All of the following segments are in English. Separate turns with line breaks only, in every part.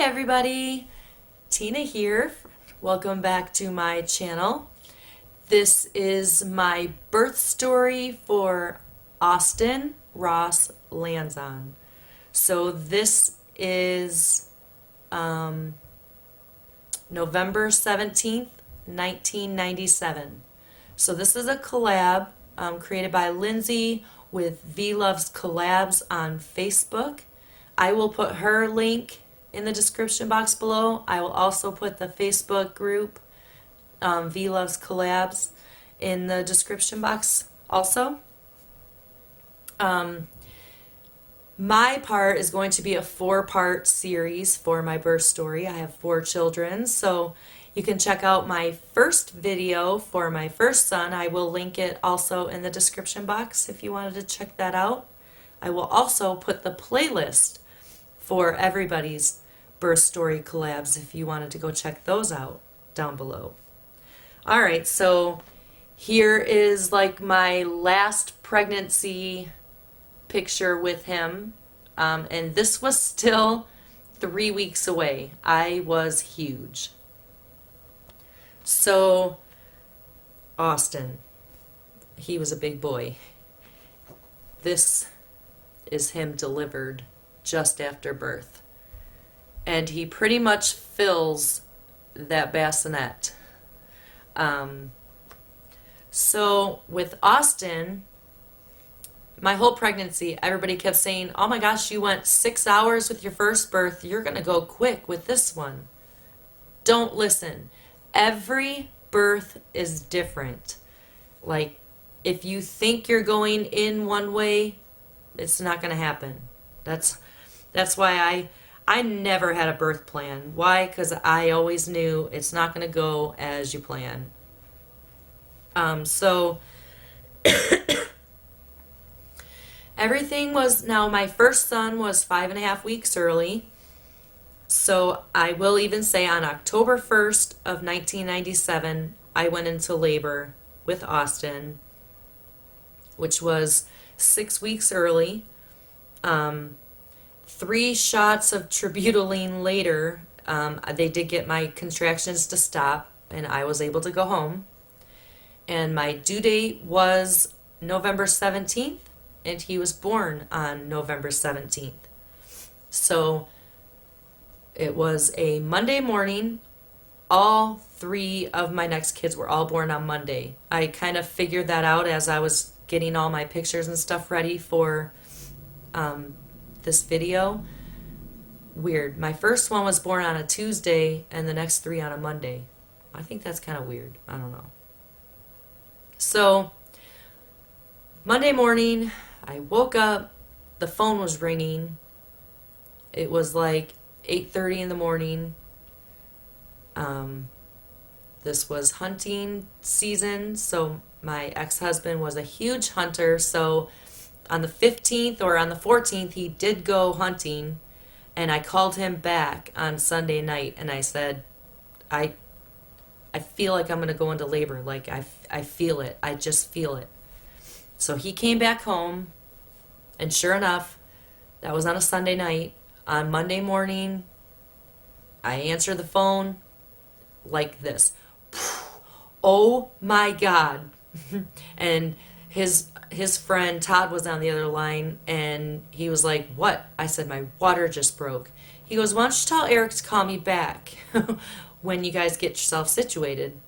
everybody, Tina here. Welcome back to my channel. This is my birth story for Austin Ross Lanzon. So this is November 17th, 1997. So this is a collab created by Lindsay with V Loves Collabs on Facebook. I will put her link in the description box below. I will also put the Facebook group, V Loves Collabs, in the description box also. My part is going to be a 4-part series for my birth story. I have 4 children, so you can check out my first video for my first son. I will link it also in the description box if you wanted to check that out. I will also put the playlist for everybody's birth story collabs if you wanted to go check those out down below. All right, so here is like my last pregnancy picture with him, and this was still 3 weeks away. I was huge. So Austin, he was a big boy. This is him delivered just after birth, and he pretty much fills that bassinet. So with Austin, my whole pregnancy, everybody kept saying, oh my gosh, you went 6 hours with your first birth. You're going to go quick with this one. Don't listen. Every birth is different. Like, if you think you're going in one way, it's not going to happen. That's why I never had a birth plan. Why? Because I always knew it's not going to go as you plan. So everything was, now my first son was 5.5 weeks early. So I will even say on October 1st of 1997, I went into labor with Austin, which was 6 weeks early. 3 shots of tributaline later, they did get my contractions to stop, and I was able to go home. And my due date was November 17th, and he was born on November 17th. So it was a Monday morning. All 3 of my next kids were all born on Monday. I kind of figured that out as I was getting all my pictures and stuff ready for this video. Weird. My first one was born on a Tuesday and the next 3 on a Monday. I think that's kind of weird. I don't know. So Monday morning, I woke up, the phone was ringing. It was like 8:30 in the morning. This was hunting season, so my ex-husband was a huge hunter, so on the 15th or on the 14th, he did go hunting, and I called him back on Sunday night, and I said, I feel like I'm going to go into labor. Like, I feel it. I just feel it. So he came back home, and sure enough, that was on a Sunday night. On Monday morning, I answered the phone like this. Oh my God. And his friend Todd was on the other line, and he was like, what? I said, my water just broke. He goes, why don't you tell Eric to call me back when you guys get yourself situated?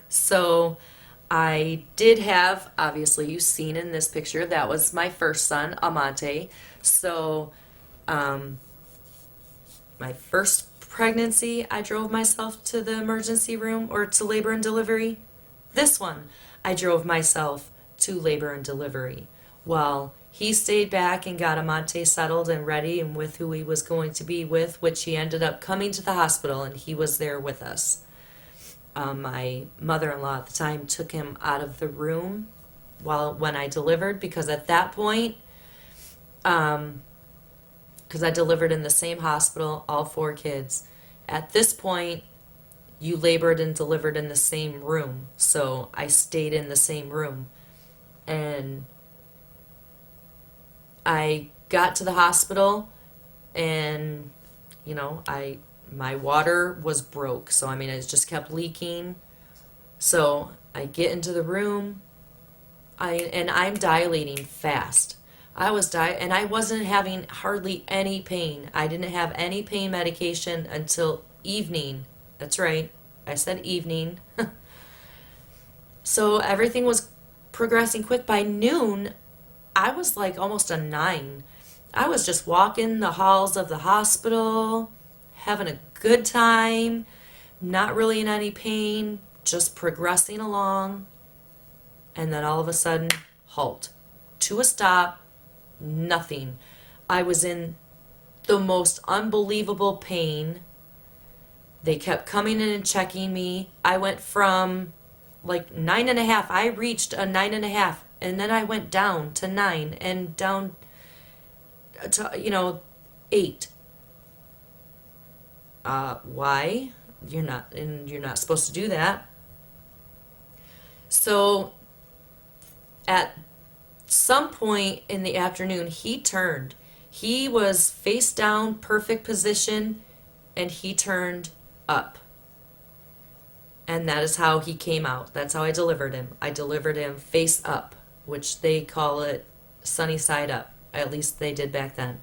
So I did have, obviously you've seen in this picture, that was my first son, Amante. So my first pregnancy, I drove myself to the emergency room or to labor and delivery. This one, I drove myself to labor and delivery. Well, he stayed back and got Amante settled and ready and with who he was going to be with, which he ended up coming to the hospital, and he was there with us. My mother-in-law at the time took him out of the room when I delivered, because at that point, because I delivered in the same hospital, all 4 kids. At this point, you labored and delivered in the same room, so I stayed in the same room. And I got to the hospital, and My water was broke, so I mean it just kept leaking. So I get into the room, I'm dilating fast. And I wasn't having hardly any pain. I didn't have any pain medication until evening. That's right. I said evening. So everything was progressing quick. By noon, I was like almost a 9. I was just walking the halls of the hospital, having a good time, not really in any pain, just progressing along. And then all of a sudden, halt. To a stop, nothing. I was in the most unbelievable pain. They kept coming in and checking me. I went from like 9.5. I reached a 9.5, and then I went down to 9 and down to 8. Why? You're not supposed to do that. So at some point in the afternoon, he turned. He was face down, perfect position, and he turned up. And that is how he came out. That's how I delivered him. I delivered him face up, which they call it sunny side up. At least they did back then.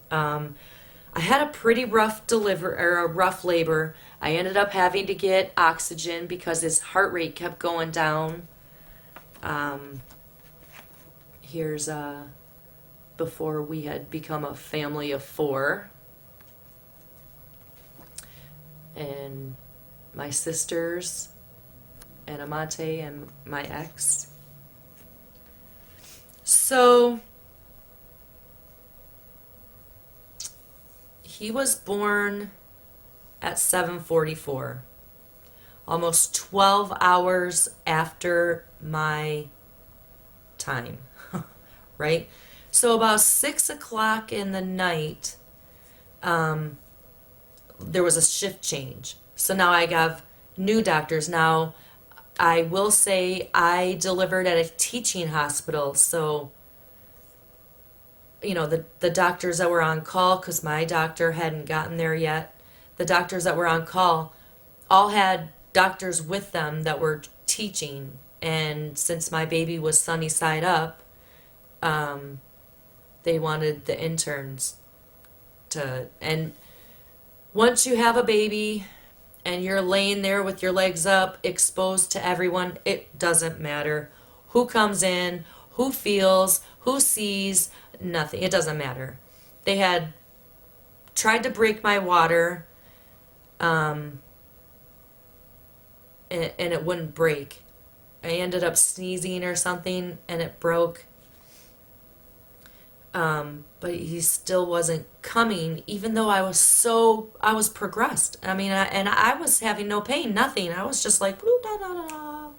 I had a pretty rough a rough labor. I ended up having to get oxygen because his heart rate kept going down. Here's before we had become a family of 4. And my sisters and Amate and my ex. So he was born at 7:44, almost 12 hours after my time, right? So about 6 o'clock in the night, there was a shift change. So now I have new doctors. Now, I will say I delivered at a teaching hospital. So, the doctors that were on call, because my doctor hadn't gotten there yet, the doctors that were on call all had doctors with them that were teaching. And since my baby was sunny side up, they wanted the interns to. And once you have a baby and you're laying there with your legs up, exposed to everyone, it doesn't matter who comes in, who feels, who sees, nothing. It doesn't matter. They had tried to break my water, and it wouldn't break. I ended up sneezing or something, and it broke. But he still wasn't coming, even though I was progressed. I mean, I was having no pain, nothing. I was just like, "Bloop, da, da, da, da."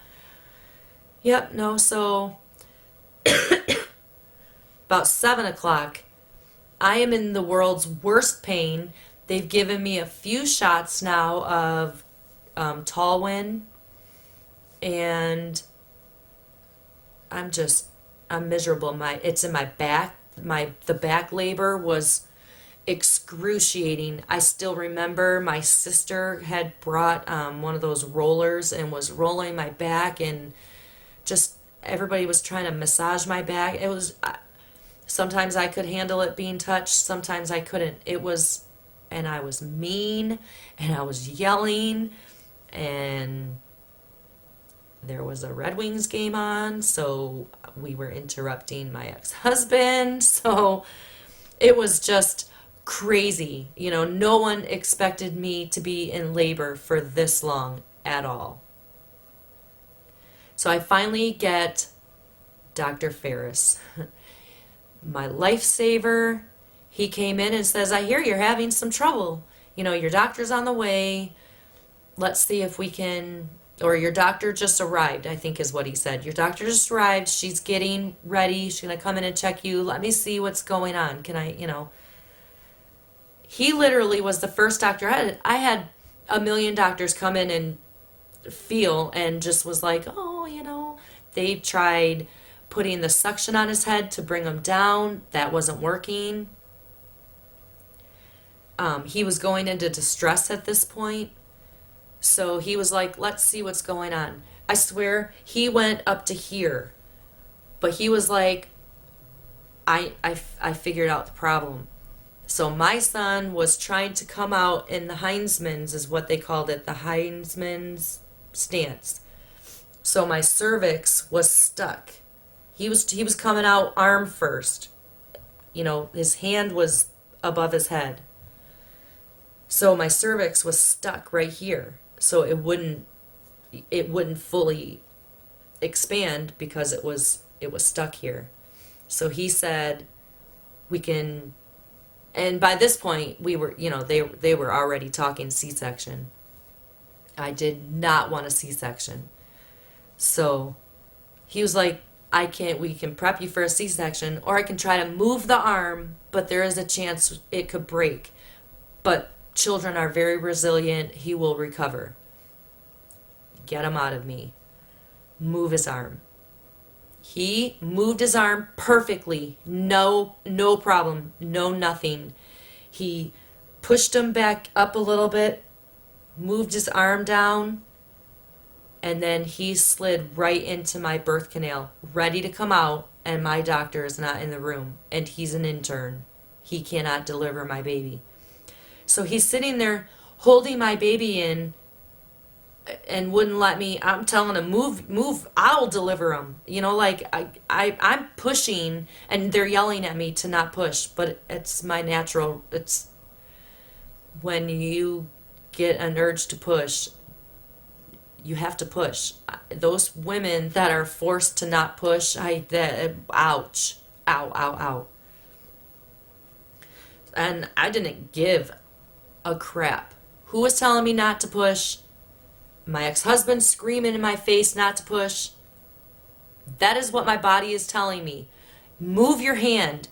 Yep, no, so about 7 o'clock, I am in the world's worst pain. They've given me a few shots now of Talwin, and I'm miserable. It's in my back. The back labor was excruciating. I still remember my sister had brought one of those rollers and was rolling my back, and just everybody was trying to massage my back. It was sometimes I could handle it being touched, sometimes I couldn't. And I was mean, and I was yelling, and there was a Red Wings game on, so we were interrupting my ex-husband. So it was just crazy. No one expected me to be in labor for this long at all. So I finally get Dr. Ferris, my lifesaver. He came in and says, "I hear you're having some trouble. Your doctor's on the way. Let's see if we can," or "Your doctor just arrived," I think is what he said. "Your doctor just arrived. She's getting ready. She's going to come in and check you. Let me see what's going on. Can I. He literally was the first doctor. I had a million doctors come in and feel, and just was like, "Oh, they tried putting the suction on his head to bring him down. That wasn't working." He was going into distress at this point. So he was like, let's see what's going on. I swear, he went up to here. But he was like, I figured out the problem. So my son was trying to come out in the Heinzman's, is what they called it, the Heinzman's stance. So my cervix was stuck. He was coming out arm first. You know, his hand was above his head. So my cervix was stuck right here. So it wouldn't fully expand because it was stuck here. So he said we can, and by this point we were, you know, they were already talking C-section. I did not want a C-section. So he was like, we can prep you for a C-section, or I can try to move the arm, but there is a chance it could break. But children are very resilient. He will recover. Get him out of me. Move his arm. He moved his arm perfectly. No problem. No nothing. He pushed him back up a little bit, moved his arm down, and then he slid right into my birth canal, ready to come out, and my doctor is not in the room, and he's an intern. He cannot deliver my baby. So he's sitting there holding my baby in and wouldn't let me. I'm telling him, move, I'll deliver him. You know, like I'm pushing and they're yelling at me to not push, but it's my natural. It's when you get an urge to push, you have to push. Those women that are forced to not push, ouch, ow. And I didn't give a crap. Who was telling me not to push? My ex-husband screaming in my face not to push. That is what my body is telling me. Move your hand.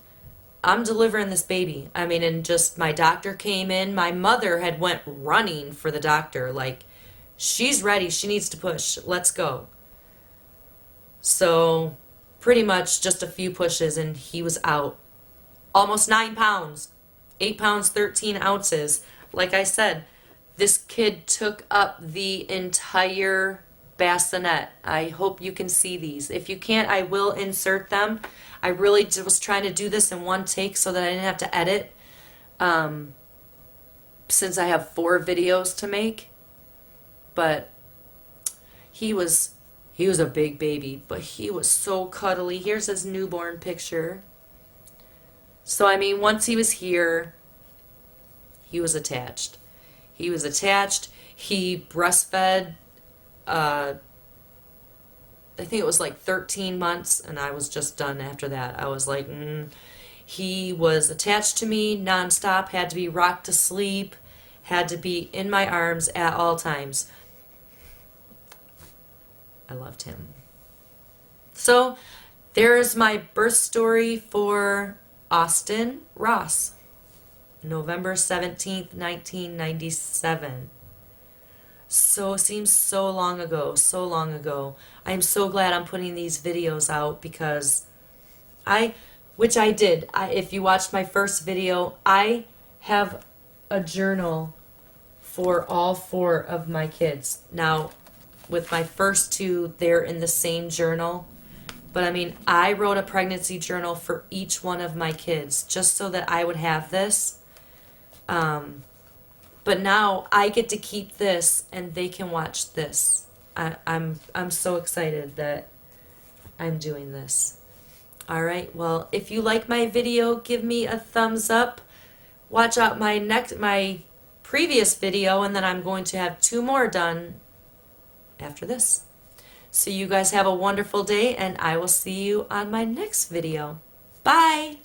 I'm delivering this baby. I mean, and just my doctor came in. My mother had went running for the doctor. Like, she's ready. She needs to push. Let's go. So pretty much just a few pushes and he was out. Almost 9 pounds. 8 pounds, 13 ounces. Like I said, this kid took up the entire bassinet. I hope you can see these. If you can't, I will insert them. I really was trying to do this in one take so that I didn't have to edit. Since I have 4 videos to make. But he was a big baby, but he was so cuddly. Here's his newborn picture. So, I mean, once he was here, he was attached. He was attached. He breastfed, I think it was like 13 months, and I was just done after that. I was like, He was attached to me nonstop, had to be rocked to sleep, had to be in my arms at all times. I loved him. So, there's my birth story for Austin Ross. November 17th, 1997. So it seems so long ago. I'm so glad I'm putting these videos out because which I did. If you watched my first video, I have a journal for all 4 of my kids. Now, with my first 2, they're in the same journal. But I mean, I wrote a pregnancy journal for each one of my kids just so that I would have this. But now I get to keep this and they can watch this. I'm so excited that I'm doing this. All right. Well, if you like my video, give me a thumbs up. Watch out my previous video, and then I'm going to have 2 more done after this. So you guys have a wonderful day, and I will see you on my next video. Bye.